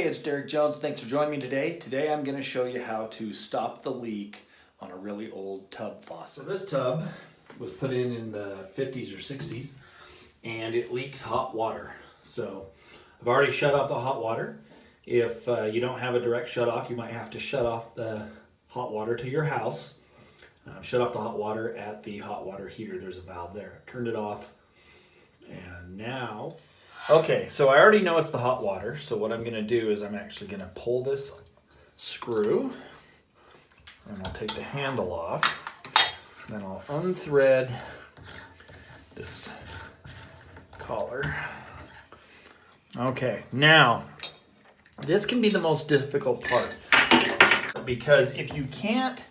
Hey, it's Derek Jones. Thanks for joining me today. Today I'm going to show you how to stop the leak on a really old tub faucet. So this tub was put in the 50s or 60s and it leaks hot water. So I've already shut off the hot water. If you don't have a direct shut off, you might have to shut off the hot water to your house. Shut off the hot water at the hot water heater. There's a valve there. Turned it off. And now... Okay, so I already know it's the hot water, so what I'm going to do is I'm actually going to pull this screw, and I'll take the handle off, then I'll unthread this collar. Okay, now, this can be the most difficult part, because if you can't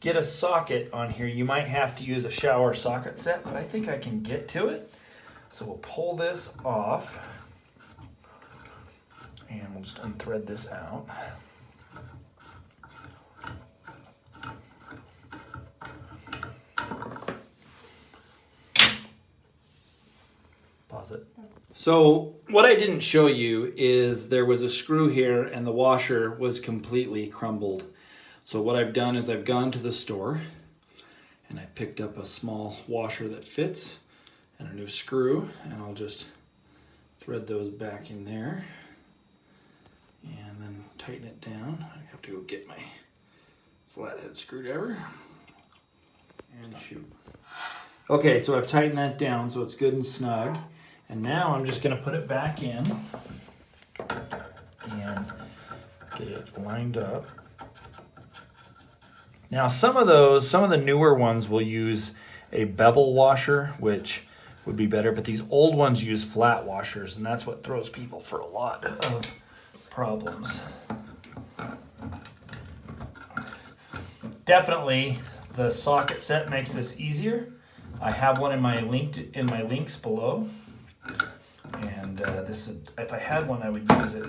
get a socket on here, you might have to use a shower socket set, but I think I can get to it. So we'll pull this off and we'll just unthread this out. Pause it. So what I didn't show you is there was a screw here and the washer was completely crumbled. So what I've done is I've gone to the store and I picked up a small washer that fits and a new screw, and I'll just thread those back in there and then tighten it down. I have to go get my flathead screwdriver and shoot. Okay, so I've tightened that down so it's good and snug, and now I'm just going to put it back in and get it lined up. Now some of the newer ones will use a bevel washer, which would be better, but these old ones use flat washers, and that's what throws people for a lot of problems. Definitely the socket set makes this easier. I have one in my links below, and this would, if I had one I would use it.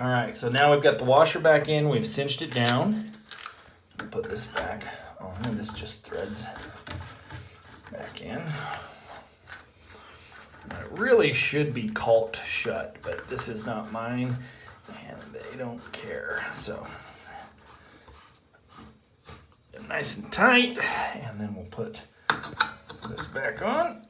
All right, so now we've got the washer back in, we've cinched it down. Put this back on, and this just threads back in. It really should be caulked shut, but this is not mine, and they don't care. So, nice and tight, and then we'll put this back on.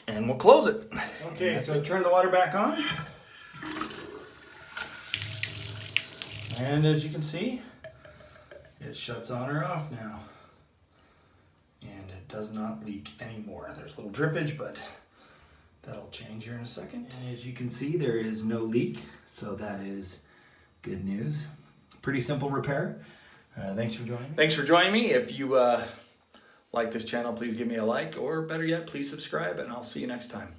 And we'll close it. Okay, so turn the water back on. And as you can see, it shuts on or off now. And it does not leak anymore. There's a little drippage, but that'll change here in a second. And as you can see, there is no leak, so that is good news. Pretty simple repair. Thanks for joining me. Thanks for joining me. If you like this channel, please give me a like, or better yet, please subscribe, and I'll see you next time.